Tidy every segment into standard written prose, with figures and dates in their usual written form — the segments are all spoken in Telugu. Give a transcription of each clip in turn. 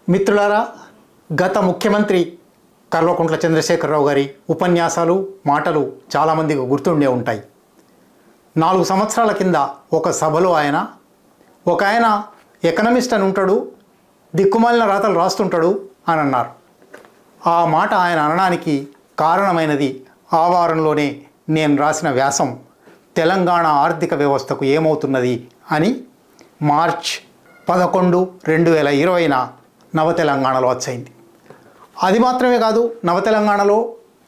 మిత్రులారా, గత ముఖ్యమంత్రి కల్వకుంట్ల చంద్రశేఖరరావు గారి ఉపన్యాసాలు మాటలు చాలామందికి గుర్తుండే ఉంటాయి. 4 సంవత్సరాల కింద ఒక సభలో ఒక ఆయన ఎకనమిస్ట్ అని ఉంటాడు, దిక్కుమాలిన రాతలు రాస్తుంటాడు అని అన్నారు. ఆ మాట ఆయన అనడానికి కారణమైనది ఆ వారంలోనే నేను రాసిన వ్యాసం తెలంగాణ ఆర్థిక వ్యవస్థకు ఏమవుతున్నది అని మార్చ్ 11, 2020న నవతెలంగాణలో వచ్చైంది. అది మాత్రమే కాదు, నవతెలంగాణలో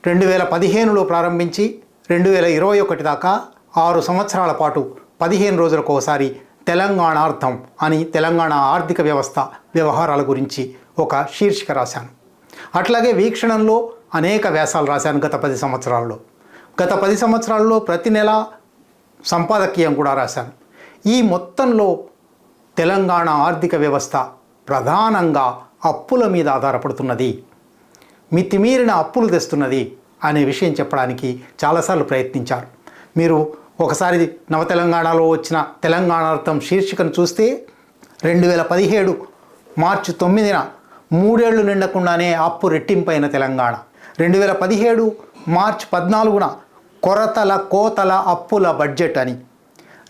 2015లో ప్రారంభించి 2021 దాకా 6 సంవత్సరాల పాటు 15 రోజులకు ఒకసారి తెలంగాణార్థం అని తెలంగాణ ఆర్థిక వ్యవస్థ వ్యవహారాల గురించి ఒక శీర్షిక రాశాను. అట్లాగే వీక్షణంలో అనేక వ్యాసాలు రాశాను గత 10 సంవత్సరాల్లో. గత 10 సంవత్సరాల్లో ప్రతి నెల సంపాదకీయం కూడా రాశాను. ఈ మొత్తంలో తెలంగాణ ఆర్థిక వ్యవస్థ ప్రధానంగా అప్పుల మీద ఆధారపడుతున్నది, మితిమీరిన అప్పులు తెస్తున్నది అనే విషయం చెప్పడానికి చాలాసార్లు ప్రయత్నించారు. మీరు ఒకసారి నవతెలంగాణలో వచ్చిన తెలంగాణార్థం శీర్షికను చూస్తే 2017 మార్చి 9న 3 ఏళ్లు నిండకుండానే అప్పు రెట్టింపైన తెలంగాణ, 2017 మార్చి 14న కోతల అప్పుల బడ్జెట్ అని,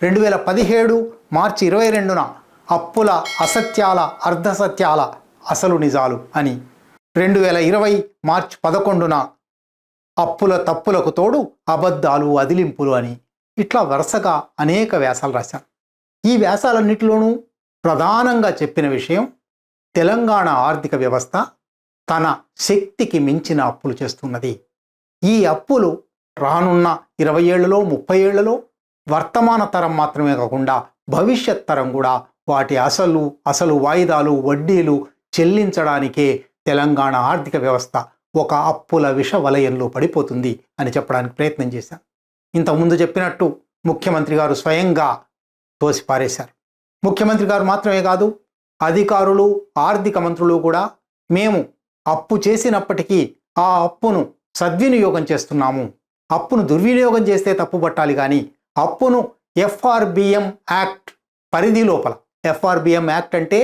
2017 మార్చి 22న అప్పుల అసత్యాల అర్ధసత్యాల అసలు నిజాలు అని, 2020 మార్చి 11న అప్పుల తప్పులకు తోడు అబద్ధాలు అదిలింపులు అని, ఇట్లా వరుసగా అనేక వ్యాసాలు రాశాను. ఈ వ్యాసాలన్నిటిలోనూ ప్రధానంగా చెప్పిన విషయం తెలంగాణ ఆర్థిక వ్యవస్థ తన శక్తికి మించిన అప్పులు చేస్తున్నది. ఈ అప్పులు రానున్న 20 ఏళ్లలో 30 ఏళ్లలో వర్తమాన తరం మాత్రమే కాకుండా భవిష్యత్ తరం కూడా వాటి అసలు వాయిదాలు వడ్డీలు చెల్లించడానికే తెలంగాణ ఆర్థిక వ్యవస్థ ఒక అప్పుల విష వలయంలో పడిపోతుంది అని చెప్పడానికి ప్రయత్నం చేశాను. ఇంతకుముందు చెప్పినట్టు ముఖ్యమంత్రి గారు స్వయంగా తోసిపారేశారు. ముఖ్యమంత్రి గారు మాత్రమే కాదు, అధికారులు ఆర్థిక మంత్రులు కూడా మేము అప్పు చేసినప్పటికీ ఆ అప్పును సద్వినియోగం చేస్తున్నాము, అప్పును దుర్వినియోగం చేస్తే తప్పు పట్టాలి కానీ అప్పును FRBM యాక్ట్ పరిధి లోపల, FRBM యాక్ట్ అంటే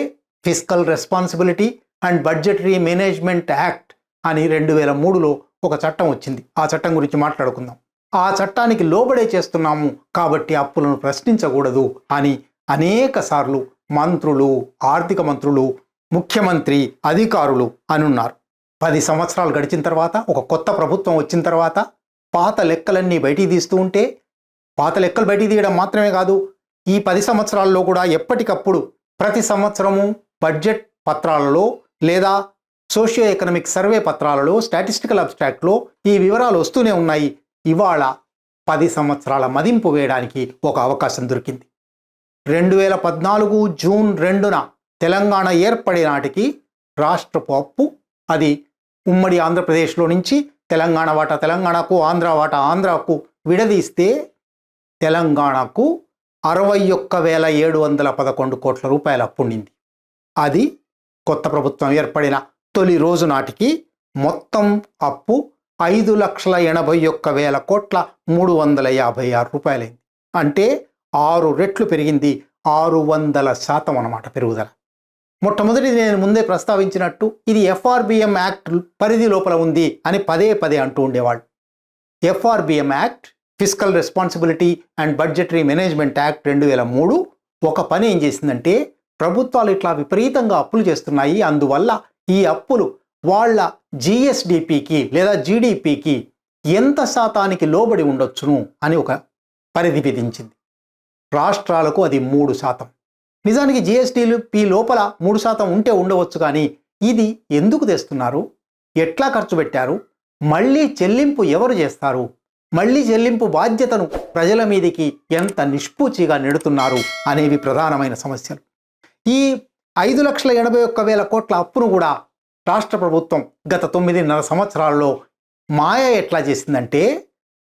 fiscal responsibility and budgetary management act అని 2003లో ఒక చట్టం వచ్చింది. ఆ చట్టం గురించి మాట్లాడుకుందాం. ఆ చట్టానికి లోబడే చేస్తున్నాము కాబట్టి అప్పులను ప్రశ్నించకూడదు అని అనేక సార్లు మంత్రులు, ఆర్థిక మంత్రులు, ముఖ్యమంత్రి, అధికారులు అనున్నారు. 10 సంవత్సరాలు గడిచిన తర్వాత ఒక కొత్త ప్రభుత్వం వచ్చిన తర్వాత పాత లెక్కలన్నీ బయటికి తీస్తూ ఉంటే, పాత లెక్కలు బయటికి తీయడం మాత్రమే కాదు, ఈ 10 సంవత్సరాల్లో కూడా ఎప్పటికప్పుడు ప్రతి సంవత్సరము బడ్జెట్ పత్రాలలో లేదా సోషియో ఎకనామిక్ సర్వే పత్రాలలో, స్టాటిస్టికల్ అబ్స్ట్రాక్ట్లో ఈ వివరాలు వస్తూనే ఉన్నాయి. ఇవాళ 10 సంవత్సరాల మదింపు వేయడానికి ఒక అవకాశం దొరికింది. 2014 జూన్ 2న తెలంగాణ ఏర్పడే నాటికి రాష్ట్రపు అప్పు, అది ఉమ్మడి ఆంధ్రప్రదేశ్లో నుంచి తెలంగాణ వాటా తెలంగాణకు, ఆంధ్ర వాటా ఆంధ్రాకు విడదీస్తే తెలంగాణకు 61,711 కోట్ల రూపాయల అప్పు ఉండింది. అది కొత్త ప్రభుత్వం ఏర్పడిన తొలి రోజు నాటికి మొత్తం అప్పు 5,81,356 కోట్ల రూపాయలైంది. అంటే 6 రెట్లు పెరిగింది, 600% అన్నమాట పెరుగుదల. మొట్టమొదటి నేను ముందే ప్రస్తావించినట్టు ఇది FRBM యాక్ట్ పరిధి లోపల ఉంది అని పదే అంటూ ఉండేవాళ్ళు. FRBM act, fiscal responsibility and budgetary management act 2003 ఒక పని ఏం చేసిందంటే, ప్రభుత్వాలు ఇట్లా విపరీతంగా అప్పులు చేస్తున్నాయి, అందువల్ల ఈ అప్పులు వాళ్ళ GSDPకి లేదా GDPకి ఎంత శాతానికి లోబడి ఉండొచ్చును అని ఒక పరిధి విధించింది. రాష్ట్రాలకు అది 3%. నిజానికి GSDP లోపల 3% ఉంటే ఉండవచ్చు, కానీ ఇది ఎందుకు తెస్తున్నారు, ఎట్లా ఖర్చు పెట్టారు, మళ్ళీ చెల్లింపు ఎవరు చేస్తారు, మళ్ళీ చెల్లింపు బాధ్యతను ప్రజల మీదికి ఎంత నిష్పూచిగా నెడుతున్నారు అనేవి ప్రధానమైన సమస్యలు. ఈ 5,81,000 కోట్ల అప్పును కూడా రాష్ట్ర ప్రభుత్వం గత 9.5 సంవత్సరాల్లో మాయ ఎట్లా చేసిందంటే,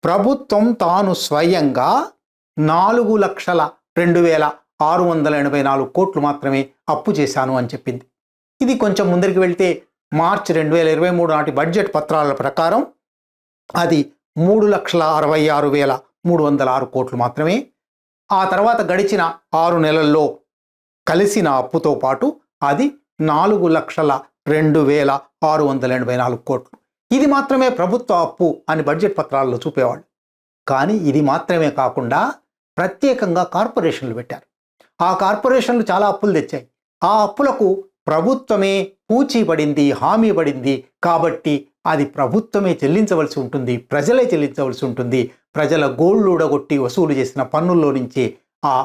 ప్రభుత్వం తాను స్వయంగా 4,02,684 కోట్లు మాత్రమే అప్పు చేశాను అని చెప్పింది. ఇది కొంచెం ముందరికి వెళ్తే మార్చి 2023 నాటి బడ్జెట్ పత్రాల ప్రకారం అది 3,66,306 కోట్లు మాత్రమే. ఆ తర్వాత గడిచిన 6 నెలల్లో కలిసిన అప్పుతో పాటు అది 4,02,684 కోట్లు. ఇది మాత్రమే ప్రభుత్వ అప్పు అని బడ్జెట్ పత్రాల్లో చూపేవాళ్ళు. కానీ ఇది మాత్రమే కాకుండా ప్రత్యేకంగా కార్పొరేషన్లు పెట్టారు. ఆ కార్పొరేషన్లు చాలా అప్పులు తెచ్చాయి. ఆ అప్పులకు ప్రభుత్వమే పూచీ పడింది, హామీ పడింది. కాబట్టి అది ప్రభుత్వమే చెల్లించవలసి ఉంటుంది, ప్రజలే చెల్లించవలసి ఉంటుంది. ప్రజల గోళ్ళు ఊడగొట్టి వసూలు చేసిన పన్నుల్లో నుంచి ఆ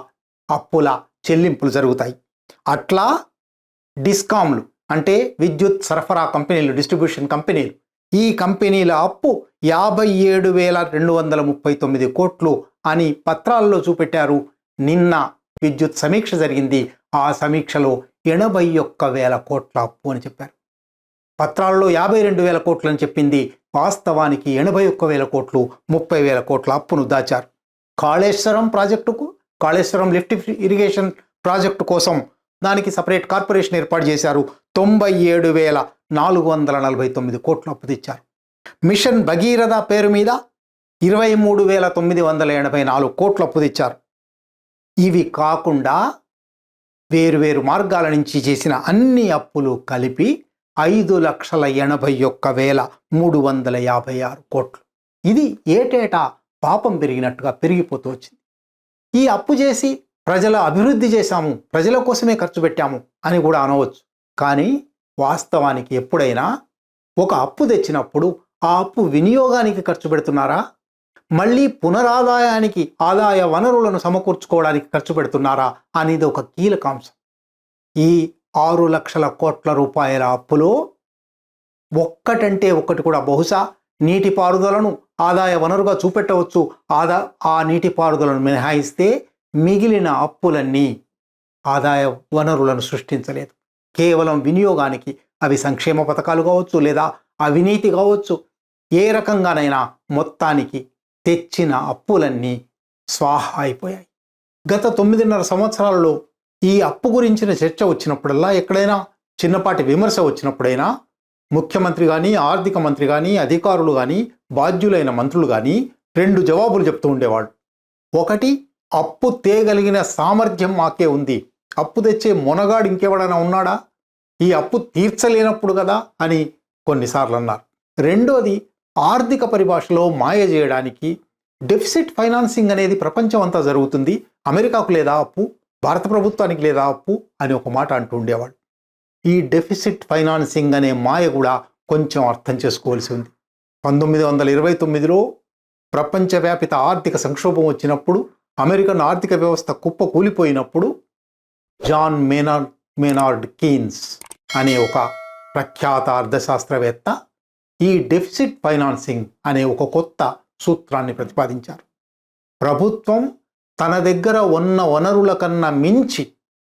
అప్పుల చెల్లింపులు జరుగుతాయి. అట్లా డిస్కామ్లు అంటే విద్యుత్ సరఫరా కంపెనీలు, డిస్ట్రిబ్యూషన్ కంపెనీలు, ఈ కంపెనీల అప్పు 57,239 కోట్లు అని పత్రాల్లో చూపెట్టారు. నిన్న విద్యుత్ సమీక్ష జరిగింది. ఆ సమీక్షలో 81,000 కోట్ల అప్పు అని చెప్పారు. పత్రాల్లో 52,000 కోట్లు అని చెప్పింది. వాస్తవానికి 81,000 కోట్లు, 30,000 కోట్ల అప్పును దాచారు. కాళేశ్వరం లిఫ్ట్ ఇరిగేషన్ ప్రాజెక్టు కోసం దానికి సపరేట్ కార్పొరేషన్ ఏర్పాటు చేశారు. 97,449 కోట్లు అప్పు తెచ్చారు. మిషన్ భగీరథ పేరు మీద 23,984 కోట్లు అప్పు తెచ్చారు. ఇవి కాకుండా వేరువేరు మార్గాల నుంచి చేసిన అన్ని అప్పులు కలిపి 5,81,356 కోట్లు. ఇది ఏటేటా పాపం పెరిగినట్టుగా పెరిగిపోతూ వచ్చింది. ఈ అప్పు చేసి ప్రజల అభివృద్ధి చేశాము, ప్రజల కోసమే ఖర్చు పెట్టాము అని కూడా అనవచ్చు. కానీ వాస్తవానికి ఎప్పుడైనా ఒక అప్పు తెచ్చినప్పుడు ఆ అప్పు వినియోగానికి ఖర్చు పెడుతున్నారా, మళ్ళీ పునరాదాయానికి, ఆదాయ వనరులను సమకూర్చుకోవడానికి ఖర్చు పెడుతున్నారా అనేది ఒక కీలక అంశం. ఈ 6 లక్షల కోట్ల రూపాయల అప్పులో ఒక్కటంటే ఒక్కటి కూడా బహుశా నీటిపారుదలను ఆదాయ వనరుగా చూపెట్టవచ్చు. ఆ నీటిపారుదలను మినహాయిస్తే మిగిలిన అప్పులన్నీ ఆదాయ వనరులను సృష్టించలేదు. కేవలం వినియోగానికి, అవి సంక్షేమ పథకాలు కావచ్చు లేదా అవినీతి కావచ్చు, ఏ రకంగానైనా మొత్తానికి తెచ్చిన అప్పులన్నీ స్వాహా అయిపోయాయి. గత 9.5 సంవత్సరాలలో ఈ అప్పు గురించిన చర్చ వచ్చినప్పుడల్లా, ఎక్కడైనా చిన్నపాటి విమర్శ వచ్చినప్పుడైనా ముఖ్యమంత్రి కానీ, ఆర్థిక మంత్రి కానీ, అధికారులు కానీ, బాధ్యులైన మంత్రులు కానీ 2 జవాబులు చెప్తూ ఉండేవాళ్ళు. ఒకటి, అప్పు తేగలిగిన సామర్థ్యం మాకే ఉంది, అప్పు తెచ్చే మొనగాడు ఇంకెవడైనా ఉన్నాడా, ఈ అప్పు తీర్చలేనప్పుడు కదా అని కొన్నిసార్లు అన్నారు. రెండోది, ఆర్థిక పరిభాషలో మాయ చేయడానికి డెఫిసిట్ ఫైనాన్సింగ్ అనేది ప్రపంచం అంతా జరుగుతుంది, అమెరికాకు లేదా అప్పు, భారత ప్రభుత్వానికి లేదా అప్పు అని ఒక మాట అంటూ ఉండేవాళ్ళు. ఈ డెఫిసిట్ ఫైనాన్సింగ్ అనే మాయ కూడా కొంచెం అర్థం చేసుకోవాల్సి ఉంది. 1929లో ప్రపంచవ్యాపిత ఆర్థిక సంక్షోభం వచ్చినప్పుడు, అమెరికన్ ఆర్థిక వ్యవస్థ కుప్ప కూలిపోయినప్పుడు జాన్ మేనార్డ్ కీన్స్ అనే ఒక ప్రఖ్యాత అర్థశాస్త్రవేత్త ఈ డెఫిసిట్ ఫైనాన్సింగ్ అనే ఒక కొత్త సూత్రాన్ని ప్రతిపాదించారు. ప్రభుత్వం తన దగ్గర ఉన్న వనరుల కన్నా మించి,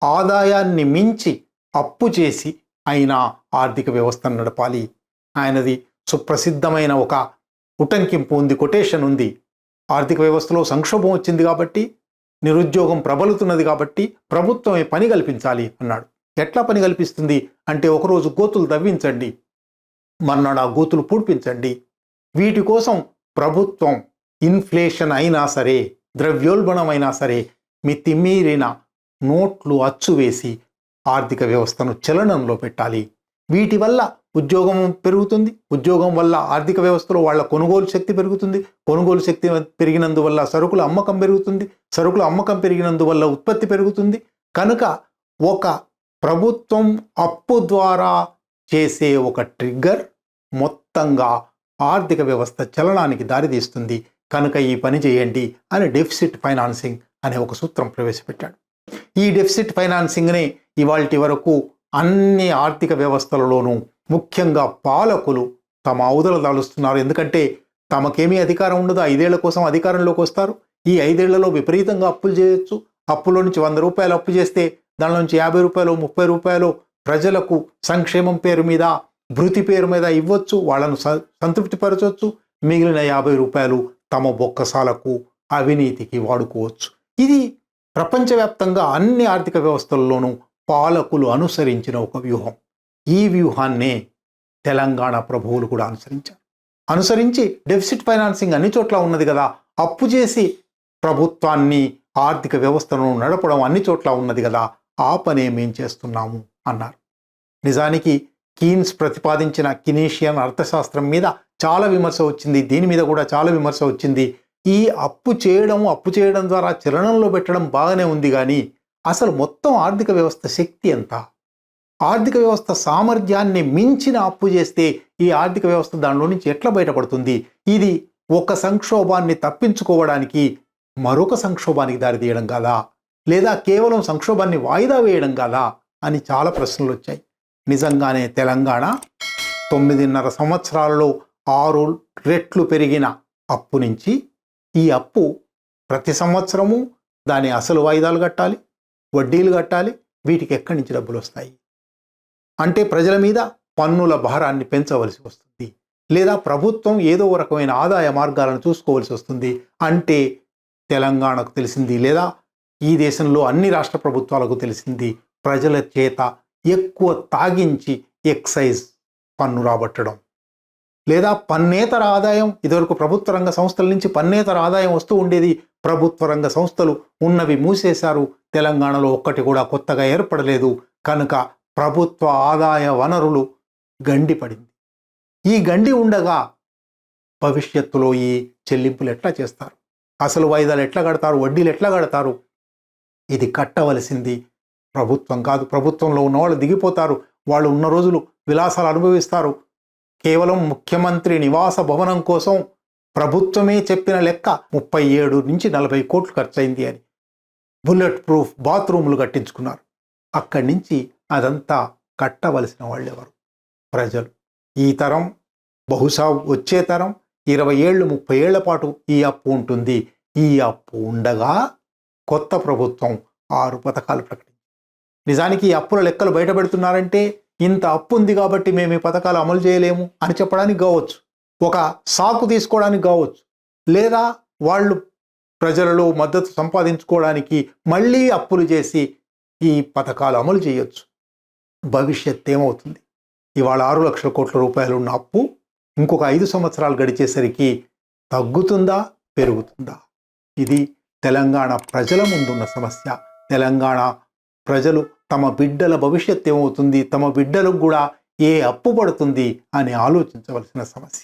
ఆదాయాన్ని మించి అప్పు చేసి అయినా ఆర్థిక వ్యవస్థను నడపాలి. ఆయనది సుప్రసిద్ధమైన ఒక ఉటంకింపు ఉంది, కొటేషన్ ఉంది. ఆర్థిక వ్యవస్థలో సంక్షోభం వచ్చింది కాబట్టి, నిరుద్యోగం ప్రబలుతున్నది కాబట్టి ప్రభుత్వమే పని కల్పించాలి అన్నాడు. ఎట్లా పని కల్పిస్తుంది అంటే, ఒకరోజు గోతులు తవ్వించండి, మర్నాడు ఆ గోతులు పూడ్పించండి. వీటి కోసం ప్రభుత్వం ఇన్ఫ్లేషన్ అయినా సరే, ద్రవ్యోల్బణమైనా సరే, మితిమీరిన నోట్లు అచ్చువేసి ఆర్థిక వ్యవస్థను చలనంలో పెట్టాలి. వీటి వల్ల ఉద్యోగం పెరుగుతుంది, ఉద్యోగం వల్ల ఆర్థిక వ్యవస్థలో వాళ్ళ కొనుగోలు శక్తి పెరుగుతుంది, కొనుగోలు శక్తి పెరిగినందువల్ల సరుకుల అమ్మకం పెరుగుతుంది, సరుకుల అమ్మకం పెరిగినందువల్ల ఉత్పత్తి పెరుగుతుంది. కనుక ఒక ప్రభుత్వం అప్పు ద్వారా చేసే ఒక ట్రిగ్గర్ మొత్తంగా ఆర్థిక వ్యవస్థ చలనానికి దారితీస్తుంది. కనుక ఈ పని చేయండి అని డెఫిసిట్ ఫైనాన్సింగ్ అనే ఒక సూత్రం ప్రవేశపెట్టాడు. ఈ డెఫిసిట్ ఫైనాన్సింగ్ని ఇవాల్టి వరకు అన్ని ఆర్థిక వ్యవస్థలలోనూ ముఖ్యంగా పాలకులు తమ ఔదల దాలుస్తున్నారు. ఎందుకంటే తమకేమీ అధికారం ఉండదు, 5 ఏళ్ల కోసం అధికారంలోకి వస్తారు. ఈ 5 ఏళ్లలో విపరీతంగా అప్పులు చేయొచ్చు. అప్పులో నుంచి 100 రూపాయలు అప్పు చేస్తే దాని నుంచి 50 రూపాయలు, 30 రూపాయలు ప్రజలకు సంక్షేమం పేరు మీద, భృతి పేరు మీద ఇవ్వచ్చు, వాళ్ళను సంతృప్తిపరచవచ్చు. మిగిలిన 50 రూపాయలు తమ బొక్కసాలకు, అవినీతికి వాడుకోవచ్చు. ఇది ప్రపంచవ్యాప్తంగా అన్ని ఆర్థిక వ్యవస్థల్లోనూ పాలకులు అనుసరించిన ఒక వ్యూహం. ఈ వ్యూహాన్నే తెలంగాణ ప్రభువులు కూడా అనుసరించి డెఫిసిట్ ఫైనాన్సింగ్ అన్ని చోట్ల ఉన్నది కదా, అప్పు చేసి ప్రభుత్వాన్ని, ఆర్థిక వ్యవస్థను నడపడం అన్ని చోట్ల ఉన్నది కదా, ఆ పనే మేం చేస్తున్నాము అన్నారు. నిజానికి కీన్స్ ప్రతిపాదించిన కినీషియన్ అర్థశాస్త్రం మీద చాలా విమర్శ వచ్చింది. దీని మీద కూడా చాలా విమర్శ వచ్చింది. ఈ అప్పు చేయడం ద్వారా చలనంలో పెట్టడం బాగానే ఉంది, కానీ అసలు మొత్తం ఆర్థిక వ్యవస్థ శక్తి ఎంత? ఆర్థిక వ్యవస్థ సామర్థ్యాన్ని మించిన అప్పు చేస్తే ఈ ఆర్థిక వ్యవస్థ దానిలో నుంచి ఎట్లా బయటపడుతుంది? ఇది ఒక సంక్షోభాన్ని తప్పించుకోవడానికి మరొక సంక్షోభానికి దారితీయడం కాదా, లేదా కేవలం సంక్షోభాన్ని వాయిదా వేయడం కాదా అని చాలా ప్రశ్నలు వచ్చాయి. నిజంగానే తెలంగాణ 9.5 సంవత్సరాలలో 6 రెట్లు పెరిగిన అప్పు నుంచి ఈ అప్పు ప్రతి సంవత్సరము దాని అసలు వాయిదాలు కట్టాలి, వడ్డీలు కట్టాలి. వీటికి ఎక్కడి నుంచి డబ్బులు వస్తాయి? అంటే ప్రజల మీద పన్నుల భారాన్ని పెంచవలసి వస్తుంది, లేదా ప్రభుత్వం ఏదో రకమైన ఆదాయ మార్గాలను చూసుకోవలసి వస్తుంది. అంటే తెలంగాణకు తెలిసింది, లేదా ఈ దేశంలో అన్ని రాష్ట్ర ప్రభుత్వాలకు తెలిసింది, ప్రజల చేత ఎక్కువ తాగించి ఎక్సైజ్ పన్ను రాబట్టడం, లేదా పన్నేతర ఆదాయం. ఇదివరకు ప్రభుత్వ రంగ సంస్థల నుంచి పన్నేతర ఆదాయం వస్తూ ఉండేది. ప్రభుత్వ రంగ సంస్థలు ఉన్నవి మూసేశారు. తెలంగాణలో ఒక్కటి కూడా కొత్తగా ఏర్పడలేదు. కనుక ప్రభుత్వ ఆదాయ వనరులు గండి పడింది. ఈ గండి ఉండగా భవిష్యత్తులో ఈ చెల్లింపులు ఎట్లా చేస్తారు? అసలు వాయిదాలు ఎట్లా కడతారు? వడ్డీలు ఎట్లా కడతారు? ఇది కట్టవలసింది ప్రభుత్వం కాదు. ప్రభుత్వంలో ఉన్న వాళ్ళు దిగిపోతారు. వాళ్ళు ఉన్న రోజులు విలాసాలు అనుభవిస్తారు. కేవలం ముఖ్యమంత్రి నివాస భవనం కోసం ప్రభుత్వమే చెప్పిన లెక్క 37 నుంచి 40 కోట్లు ఖర్చయింది అని. బుల్లెట్ ప్రూఫ్ బాత్రూములు కట్టించుకున్నారు. అక్కడి నుంచి అదంతా కట్టవలసిన వాళ్ళెవరు? ప్రజలు. ఈ తరం, బహుశా వచ్చే తరం 20 ఏళ్ళు 30 ఏళ్ల పాటు ఈ అప్పు ఉంటుంది. ఈ అప్పు ఉండగా కొత్త ప్రభుత్వం 6 పథకాలు ప్రకటించింది. నిజానికి ఈ అప్పుల లెక్కలు బయట పెడుతున్నారంటే ఇంత అప్పు ఉంది కాబట్టి మేము ఈ పథకాలు అమలు చేయలేము అని చెప్పడానికి కావచ్చు, ఒక సాకు తీసుకోవడానికి కావచ్చు, లేదా వాళ్ళు ప్రజలలో మద్దతు సంపాదించుకోవడానికి మళ్ళీ అప్పులు చేసి ఈ పథకాలు అమలు చేయొచ్చు. భవిష్యత్ ఏమవుతుంది? ఇవాళ 6 లక్షల కోట్ల రూపాయలు ఉన్న అప్పు ఇంకొక 5 సంవత్సరాలు గడిచేసరికి తగ్గుతుందా, పెరుగుతుందా? ఇది తెలంగాణ ప్రజల ముందున్న సమస్య. తెలంగాణ ప్రజలు తమ బిడ్డల భవిష్యత్ ఏమవుతుంది, తమ బిడ్డలకు కూడా ఏ అప్పు పడుతుంది అని ఆలోచించవలసిన సమస్య.